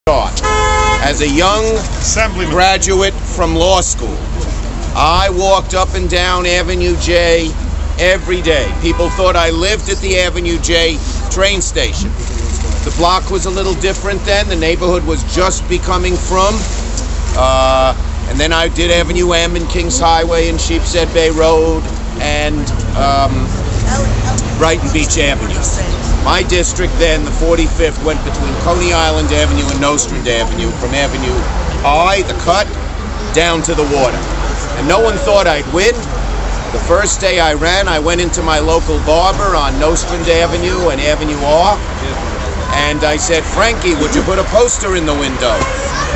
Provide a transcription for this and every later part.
As a young graduate from law school, I walked up and down Avenue J every day. People thought I lived at the Avenue J train station. The block was a little different then. The neighborhood was just becoming from. And then I did Avenue M and Kings Highway and Sheepshead Bay Road and Brighton Beach Avenue. My district then, the 45th, went between Coney Island Avenue and Nostrand Avenue, from Avenue I, the cut, down to the water. And no one thought I'd win. The first day I ran, I went into my local barber on Nostrand Avenue and Avenue R, and I said, "Frankie, would you put a poster in the window?"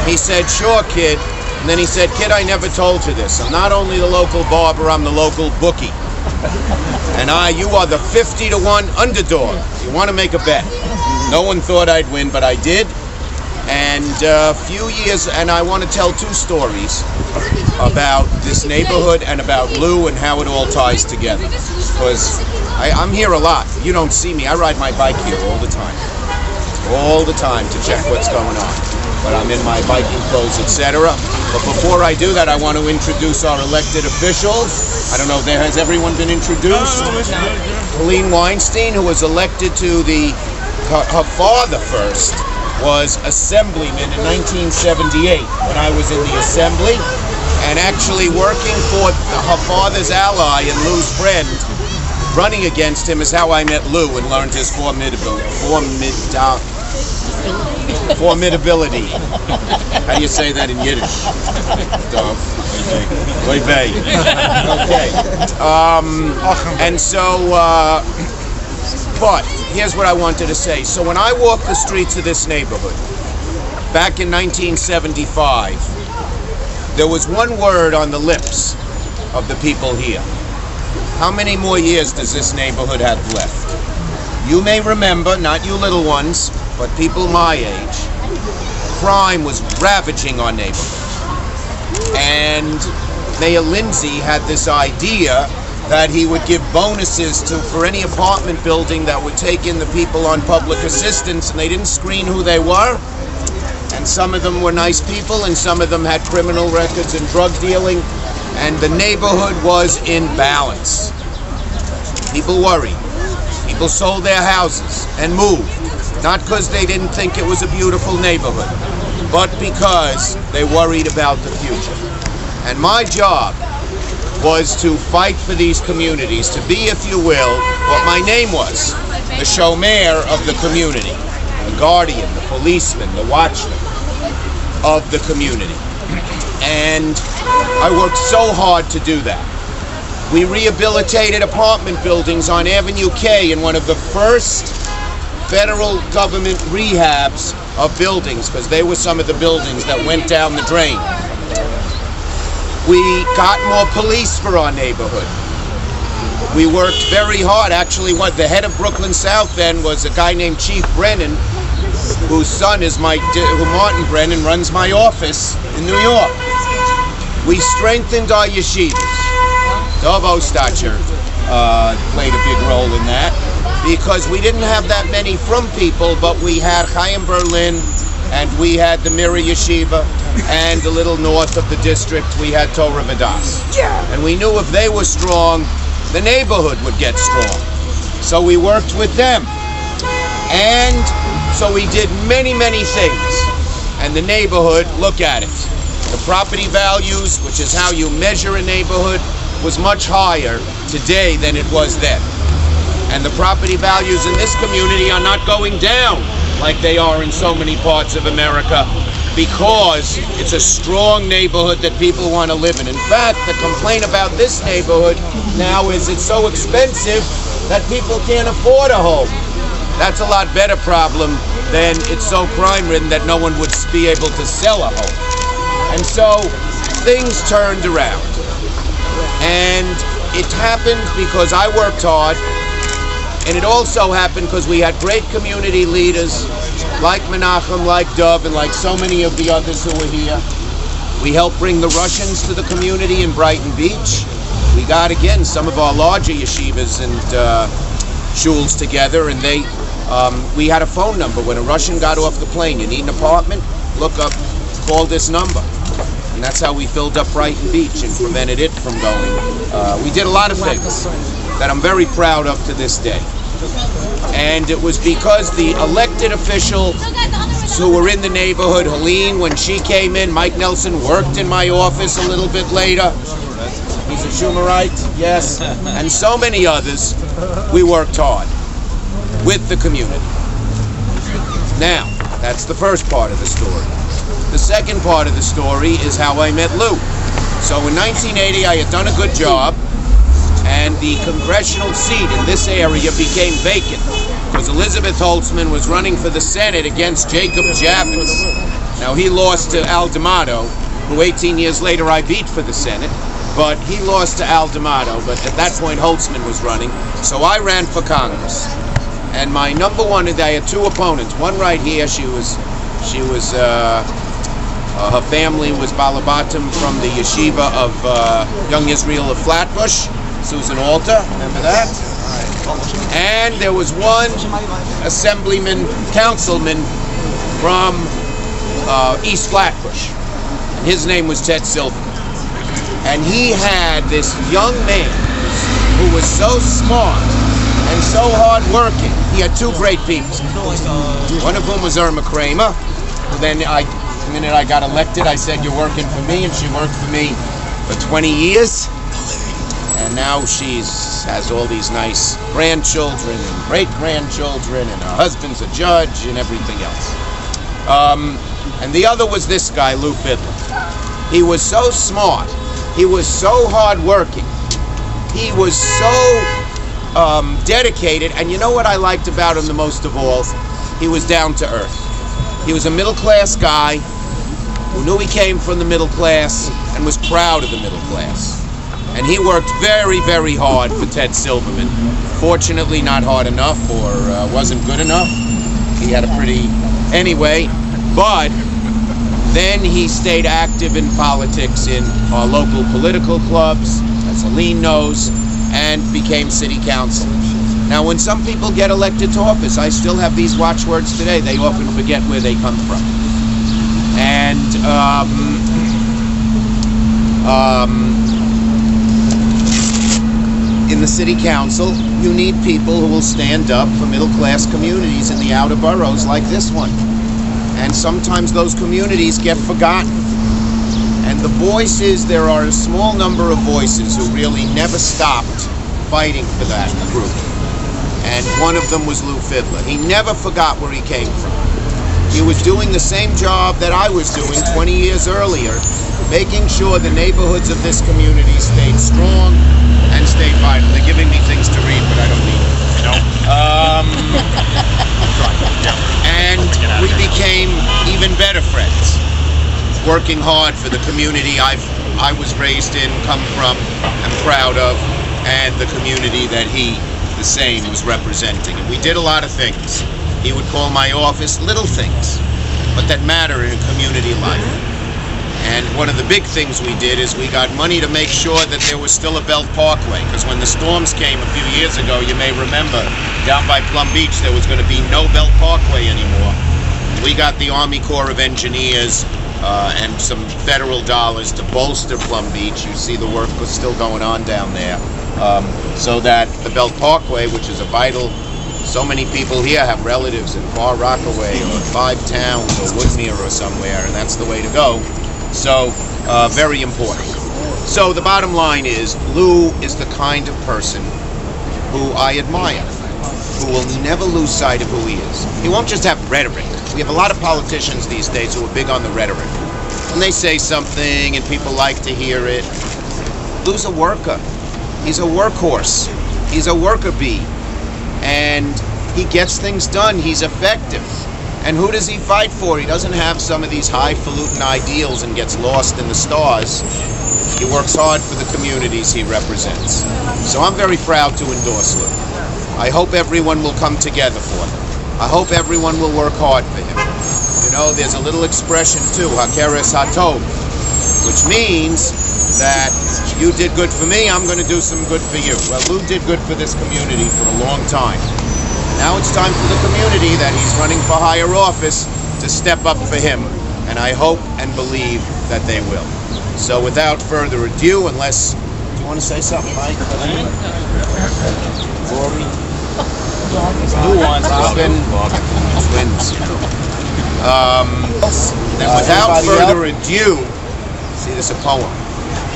He said, "Sure, kid." And then he said, "Kid, I never told you this. I'm not only the local barber, I'm the local bookie. And you are the 50-to-1 underdog. You want to make a bet." No one thought I'd win, but I did. And a few years, and I want to tell two stories about this neighborhood and about Lew and how it all ties together. Because I'm here a lot. You don't see me. I ride my bike here all the time. All the time to check what's going on. But I'm in my biking clothes, etc. But before I do that, I want to introduce our elected officials. I don't know, has everyone been introduced? Colleen Weinstein, who was elected to her father first was assemblyman in 1978 when I was in the assembly, and actually working for her father's ally and Lew's friend, running against him is how I met Lew and learned his formidability. How do you say that in Yiddish? Okay. And so, but here's what I wanted to say. So when I walked the streets of this neighborhood, back in 1975, there was one word on the lips of the people here. How many more years does this neighborhood have left? You may remember, not you little ones, but people my age, crime was ravaging our neighborhood. And Mayor Lindsay had this idea that he would give bonuses for any apartment building that would take in the people on public assistance, and they didn't screen who they were. And some of them were nice people, and some of them had criminal records and drug dealing, and the neighborhood was in balance. People worried. People sold their houses and moved, not because they didn't think it was a beautiful neighborhood, but because they worried about the future. And my job was to fight for these communities, to be, if you will, what my name was, the shomer of the community, the guardian, the policeman, the watchman of the community. And I worked so hard to do that. We rehabilitated apartment buildings on Avenue K in one of the first federal government rehabs of buildings, because they were some of the buildings that went down the drain. We got more police for our neighborhood. We worked very hard. Actually, the head of Brooklyn South then was a guy named Chief Brennan, whose son is Martin Brennan runs my office in New York. We strengthened our yeshivas. Dov Ostacher played a big role in that, because we didn't have that many from people, but we had Chaim Berlin, and we had the Mirror Yeshiva, and a little north of the district we had Torah Vadas. And we knew if they were strong, the neighborhood would get strong. So we worked with them. And so we did many, many things. And the neighborhood, look at it. The property values, which is how you measure a neighborhood, was much higher today than it was then. And the property values in this community are not going down like they are in so many parts of America, because it's a strong neighborhood that people want to live in. In fact, the complaint about this neighborhood now is it's so expensive that people can't afford a home. That's a lot better problem than it's so crime-ridden that no one would be able to sell a home. And so things turned around. And it happened because I worked hard, and it also happened because we had great community leaders like Menachem, like Dov, and like so many of the others who were here. We helped bring the Russians to the community in Brighton Beach. We got, again, some of our larger yeshivas and shuls together, and we had a phone number. When a Russian got off the plane, you need an apartment, look up, call this number. And that's how we filled up Brighton Beach and prevented it from going. We did a lot of things that I'm very proud of to this day. And it was because the elected officials who were in the neighborhood, Helene, when she came in, Mike Nelson worked in my office a little bit later. He's a Schumerite, yes. And so many others, we worked hard with the community. Now, that's the first part of the story. The second part of the story is how I met Lew. So in 1980, I had done a good job, and the congressional seat in this area became vacant because Elizabeth Holtzman was running for the Senate against Jacob Javits. Now, he lost to Al D'Amato, who 18 years later I beat for the Senate, but he lost to Al D'Amato, but at that point Holtzman was running, so I ran for Congress. And my number one, I had two opponents. One right here, her family was Balabatim from the yeshiva of Young Israel of Flatbush, Susan Alter, remember that? And there was one assemblyman, councilman from East Flatbush. And his name was Ted Silverman. And he had this young man who was so smart and so hard-working. He had two great people. One of whom was Irma Kramer. Then the minute I got elected, I said, "You're working for me," and she worked for me for 20 years. And now she has all these nice grandchildren and great-grandchildren, and her husband's a judge and everything else. And the other was this guy, Lew Fidler. He was so smart. He was so hard-working. He was so dedicated. And you know what I liked about him the most of all? He was down to earth. He was a middle-class guy who knew he came from the middle class and was proud of the middle class. And he worked very, very hard for Ted Silverman. Fortunately, not hard enough, or wasn't good enough. He had a pretty... Anyway, but then he stayed active in politics in our local political clubs, as Helene knows, and became city councilor. Now, when some people get elected to office, I still have these watchwords today. They often forget where they come from. And in the city council, you need people who will stand up for middle-class communities in the outer boroughs like this one. And sometimes those communities get forgotten. And the voices, there are a small number of voices who really never stopped fighting for that group. And one of them was Lew Fidler. He never forgot where he came from. He was doing the same job that I was doing 20 years earlier, making sure the neighborhoods of this community stayed strong and stayed vital. They're giving me things to read, but I don't need them. And we became even better friends, working hard for the community I was raised in, come from, and proud of, and the community that he, the same, was representing. And we did a lot of things. He would call my office little things, but that matter in community life. And one of the big things we did is we got money to make sure that there was still a Belt Parkway, because when the storms came a few years ago, you may remember, down by Plum Beach, there was going to be no Belt Parkway anymore. We got the Army Corps of Engineers and some federal dollars to bolster Plum Beach. You see the work was still going on down there. So that the Belt Parkway, which is a vital, so many people here have relatives in Far Rockaway or Five Towns or Woodmere or somewhere, and that's the way to go. So, very important. So the bottom line is, Lew is the kind of person who I admire, who will never lose sight of who he is. He won't just have rhetoric. We have a lot of politicians these days who are big on the rhetoric. And they say something and people like to hear it. Lew's a worker. He's a workhorse. He's a worker bee. And he gets things done. He's effective. And who does he fight for? He doesn't have some of these highfalutin ideals and gets lost in the stars. He works hard for the communities he represents. So I'm very proud to endorse Lew. I hope everyone will come together for him. I hope everyone will work hard for him. You know, there's a little expression too, hakeres hatov, which means that you did good for me, I'm going to do some good for you. Well, Lew did good for this community for a long time. Now it's time for the community that he's running for higher office to step up for him and I hope and believe that they will. So without further ado, unless... Do you want to say something, Mike? Lori? Who wants Robin? Twins, you know. Then without further ado... See, this is a poem.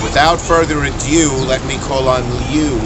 Without further ado, let me call on Lew.